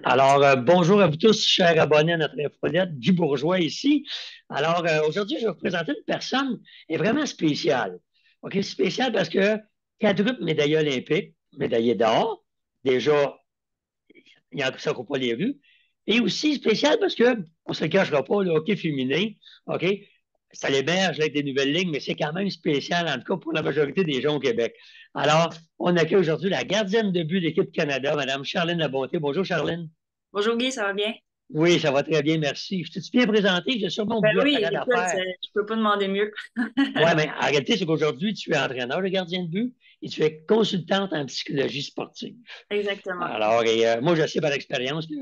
Alors, bonjour à vous tous, chers abonnés à notre infolette, Guy Bourgeois ici. Alors, aujourd'hui, je vais vous présenter une personne qui est vraiment spéciale. OK, spéciale parce que quadruple médaillé olympique, médaillé d'or, déjà, ça ne court pas les rues. Et aussi spécial parce que, on ne se le cachera pas, le hockey féminin, OK, ça l'émerge avec des nouvelles lignes, mais c'est quand même spécial, en tout cas pour la majorité des gens au Québec. Alors, on accueille aujourd'hui la gardienne de but de l'équipe Canada, Mme Charlène Labonté. Bonjour, Charlène. Bonjour Guy, ça va bien? Oui, ça va très bien, merci. Je t'ai bien présenté, j'ai sûrement Ben oublié oui, d'appareil écoute, d'affaires. je peux pas demander mieux. Oui, mais en réalité, c'est qu'aujourd'hui, tu es entraîneur de gardien de but et tu es consultante en psychologie sportive. Exactement. Alors, moi, je sais par expérience que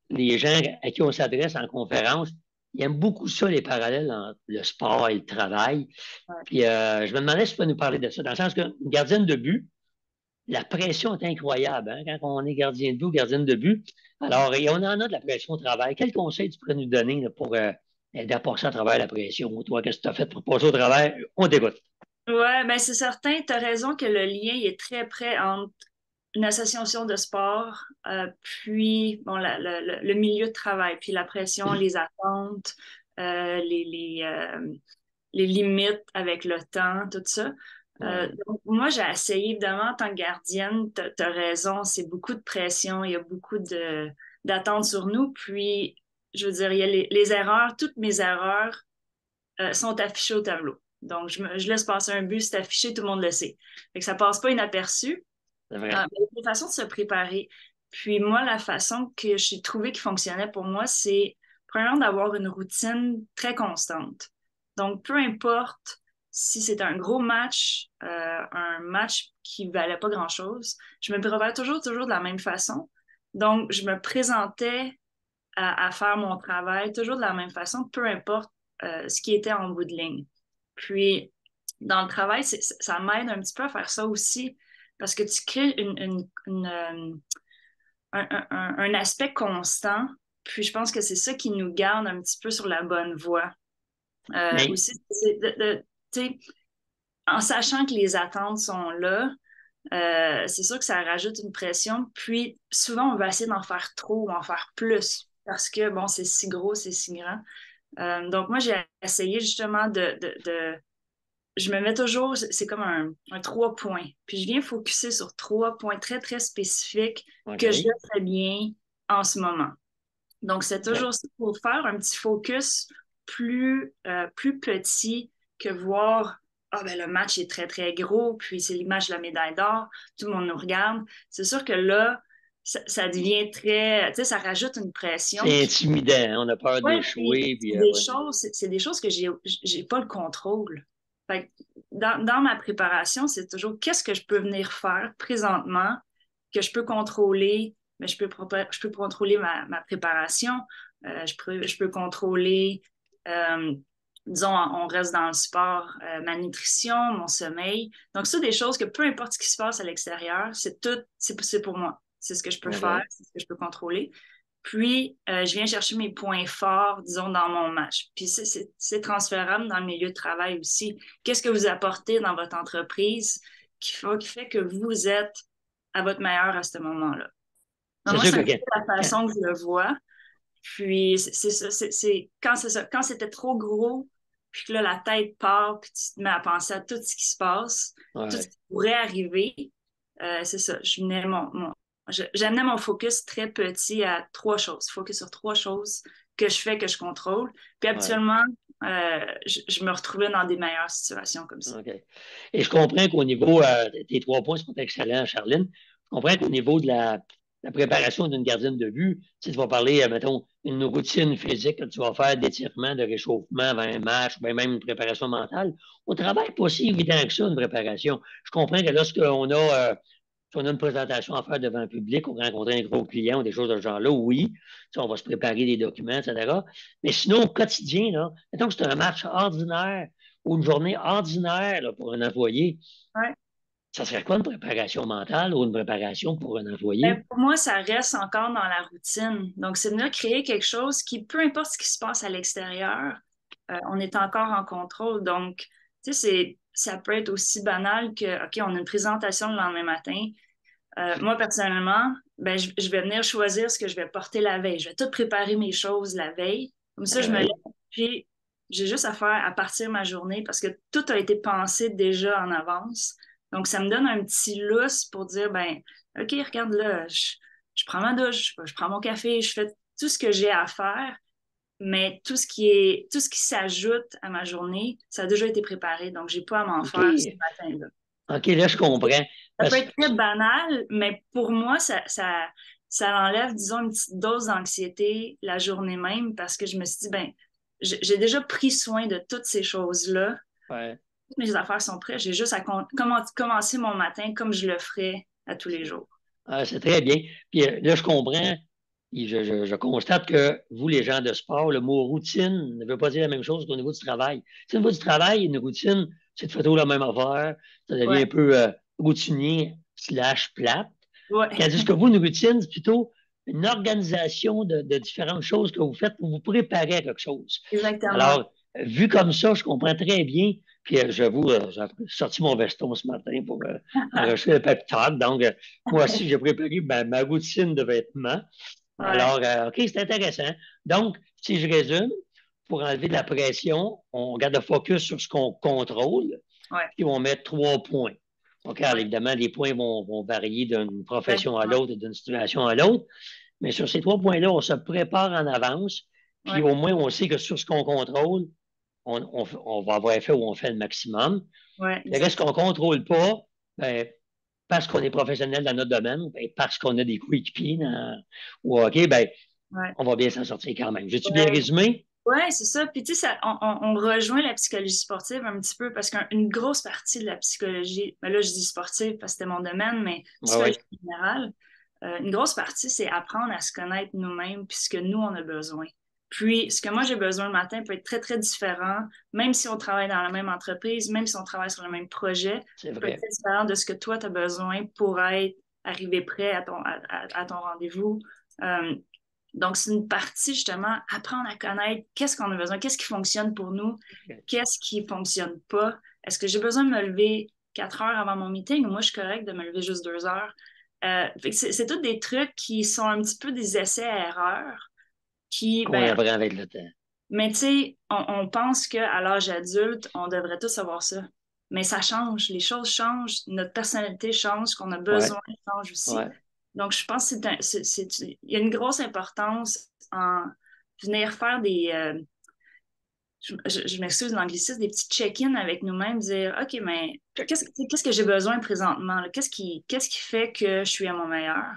les gens à qui on s'adresse en conférence, ils aiment beaucoup ça, les parallèles entre le sport et le travail. Ouais. Puis, je me demandais si tu peux nous parler de ça, dans le sens qu'une gardienne de but, la pression est incroyable hein, quand on est gardien de but ou gardienne de but. Alors, et on en a de la pression au travail. Quel conseil tu pourrais nous donner là, pour aider à passer à travers la pression? Toi, qu'est-ce que tu as fait pour passer au travail? On t'écoute. Ouais, ben c'est certain, tu as raison que le lien il est très près entre une association de sport, puis bon, le milieu de travail, puis la pression, les attentes, euh, les, les, euh, les limites avec le temps, tout ça. Ouais. Donc, moi, j'ai essayé, évidemment, en tant que gardienne, tu as raison, c'est beaucoup de pression, il y a beaucoup d'attentes sur nous, puis, je veux dire, il y a les erreurs, toutes mes erreurs sont affichées au tableau. Donc, je laisse passer un but, c'est affiché, tout le monde le sait. Fait que ça passe pas inaperçu. C'est vrai. Mais il y a des façons de se préparer. Puis moi, la façon que j'ai trouvé qui fonctionnait pour moi, c'est premièrement d'avoir une routine très constante. Donc, peu importe si c'est un match qui valait pas grand-chose, je me préparais toujours de la même façon. Donc, je me présentais à faire mon travail toujours de la même façon, peu importe ce qui était en bout de ligne. Puis, dans le travail, ça m'aide un petit peu à faire ça aussi, parce que tu crées un aspect constant. Puis, je pense que c'est ça qui nous garde un petit peu sur la bonne voie. Mais Aussi, tu sais, en sachant que les attentes sont là, c'est sûr que ça rajoute une pression. Puis souvent, on va essayer d'en faire trop ou en faire plus parce que, bon, c'est si gros, c'est si grand. Donc, moi, j'ai essayé justement je me mets toujours, c'est comme un 3 points. Puis je viens focuser sur 3 points très, très spécifiques que je OK. fais bien en ce moment. Donc, c'est OK. toujours ça pour faire un petit focus plus petit que voir, ah ben le match est très, très gros, puis c'est l'image de la médaille d'or, tout le monde nous regarde. C'est sûr que là, ça devient très, tu sais, ça rajoute une pression. C'est Puis, intimidant, hein, on a peur ouais, puis d'échouer, puis ouais. c'est des choses que j'ai pas le contrôle. Fait que dans ma préparation, c'est toujours qu'est-ce que je peux venir faire présentement que je peux contrôler, mais je peux contrôler ma préparation, je peux contrôler, euh, disons, on reste dans le sport, ma nutrition, mon sommeil. Donc, ça, des choses que peu importe ce qui se passe à l'extérieur, c'est pour moi. C'est ce que je peux faire, OK. c'est ce que je peux contrôler. Puis, je viens chercher mes points forts, disons, dans mon match. Puis, c'est transférable dans le milieu de travail aussi. Qu'est-ce que vous apportez dans votre entreprise qui fait que vous êtes à votre meilleur à ce moment-là? Donc, C'est moi, sûr c'est un que petit peu la façon que je le vois. Puis, c'est ça, c'est ça. Quand c'était trop gros, puis que là, la tête part, puis tu te mets à penser à tout ce qui se passe, tout ce ouais. qui pourrait arriver, c'est ça. J'amenais mon focus très petit à 3 choses. Focus sur 3 choses que je fais, que je contrôle. Puis Ouais. habituellement, je me retrouvais dans des meilleures situations comme ça. OK. Et je comprends qu'au niveau, tes 3 points sont excellents, Charline. Je comprends qu'au niveau de la préparation d'une gardienne de vue, tu vas parler, mettons, une routine physique que tu vas faire d'étirement, de réchauffement avant un match, ou bien même une préparation mentale. Au travail, pas si évident que ça, une préparation. Je comprends que lorsqu'on a, si on a une présentation à faire devant un public ou rencontrer un gros client ou des choses de ce genre-là, oui, on va se préparer des documents, etc. Mais sinon, au quotidien, là, mettons que c'est un match ordinaire ou une journée ordinaire là, pour un employé, Ouais. ça serait quoi une préparation mentale ou une préparation pour un employé? Ben, pour moi, ça reste encore dans la routine. Donc, c'est venir créer quelque chose qui, peu importe ce qui se passe à l'extérieur, on est encore en contrôle. Donc, tu sais, ça peut être aussi banal que, OK, on a une présentation le lendemain matin. Moi, personnellement, ben, je vais venir choisir ce que je vais porter la veille. Je vais tout préparer mes choses la veille. Comme ça, je me lève, Ouais. puis j'ai juste à faire à partir ma journée parce que tout a été pensé déjà en avance. Donc, ça me donne un petit lousse pour dire, ben, OK, regarde là, je prends ma douche, je prends mon café, je fais tout ce que j'ai à faire, mais tout ce qui s'ajoute à ma journée, ça a déjà été préparé. Donc, j'ai pas à m'en OK. faire ce matin-là. OK, là, je comprends. Ça peut Parce être très banal, mais pour moi, ça enlève, disons, une petite dose d'anxiété la journée même parce que je me suis dit, ben, j'ai déjà pris soin de toutes ces choses-là. ouais. Toutes mes affaires sont prêtes. J'ai juste à commencer mon matin comme je le ferais à tous les jours. Ah, c'est très bien. Puis là, je comprends. Et je constate que vous, les gens de sport, le mot routine ne veut pas dire la même chose qu'au niveau du travail. Tu sais, au niveau du travail, une routine, c'est de faire toujours la même affaire. Ça devient Ouais, un peu routinier slash plate. ouais, Tandis que vous, une routine, c'est plutôt une organisation de différentes choses que vous faites pour vous préparer à quelque chose. exactement. Alors, vu comme ça, je comprends très bien. Puis, j'avoue, j'ai sorti mon veston ce matin pour enregistrer le pep talk. Donc, moi aussi, j'ai préparé ma routine de vêtements. Ouais, Alors, OK, c'est intéressant. Donc, si je résume, pour enlever de la pression, on garde le focus sur ce qu'on contrôle, ouais, puis on met 3 points. OK, alors ouais, évidemment, les points vont varier d'une profession à exactement. l'autre et d'une situation à l'autre, mais sur ces 3 points-là, on se prépare en avance, puis Ouais, au moins, on sait que sur ce qu'on contrôle, on va avoir fait où on fait le maximum. ouais, Le reste qu'on exactement. ne contrôle pas, ben, parce qu'on est professionnel dans notre domaine, ben, parce qu'on a des coéquipiers au hockey, ben, Ouais. on va bien s'en sortir quand même. J'ai-tu bien Ouais. résumé? Ouais, c'est ça. Puis tu sais, on rejoint la psychologie sportive un petit peu parce qu'une grosse partie de la psychologie, ben là je dis sportive parce que c'était mon domaine, mais Oui, psychologie oui. générale, une grosse partie, c'est apprendre à se connaître nous-mêmes puis ce que nous, on a besoin. Puis ce que moi j'ai besoin le matin peut être très, très différent, même si on travaille dans la même entreprise, même si on travaille sur le même projet, C'est peut être vrai. très différent de ce que toi, tu as besoin pour être arrivé prêt à ton rendez-vous. Euh, donc, c'est une partie, justement, apprendre à connaître qu'est-ce qu'on a besoin, qu'est-ce qui fonctionne pour nous, qu'est-ce qui fonctionne pas. Est-ce que j'ai besoin de me lever 4 heures avant mon meeting ou moi, je suis correcte de me lever juste 2 heures? Fait que c'est tous des trucs qui sont un petit peu des essais à erreurs qui, Qu'on ben, apprend avec le temps. mais tu sais, on pense qu'à l'âge adulte, on devrait tous savoir ça. Mais ça change, les choses changent, notre personnalité change, ce qu'on a Oui, besoin change aussi. oui. Donc, je pense que il y a une grosse importance en venir faire je m'excuse de l'anglicisme, des petits check-in avec nous-mêmes, dire, OK, mais qu'est-ce que j'ai besoin présentement? Là? Qu'est-ce qui fait que je suis à mon meilleur?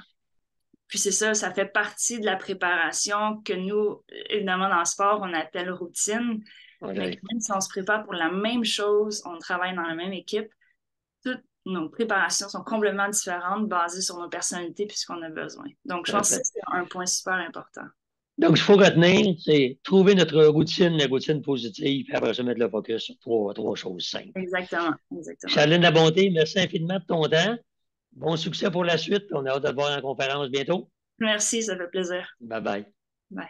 Puis c'est ça, ça fait partie de la préparation que nous, évidemment, dans le sport, on appelle routine, mais que OK. même si on se prépare pour la même chose, on travaille dans la même équipe, toutes nos préparations sont complètement différentes, basées sur nos personnalités puis ce qu'on a besoin. Donc, je pense que ça, Parfait. c'est un point super important. Donc, ce qu'il faut retenir, c'est trouver notre routine, la routine positive, puis après ça, mettre le focus sur trois choses simples. Exactement, exactement. Charline Labonté, merci infiniment de ton temps. Bon succès pour la suite. On a hâte de te voir en conférence bientôt. Merci, ça fait plaisir. Bye bye. Bye.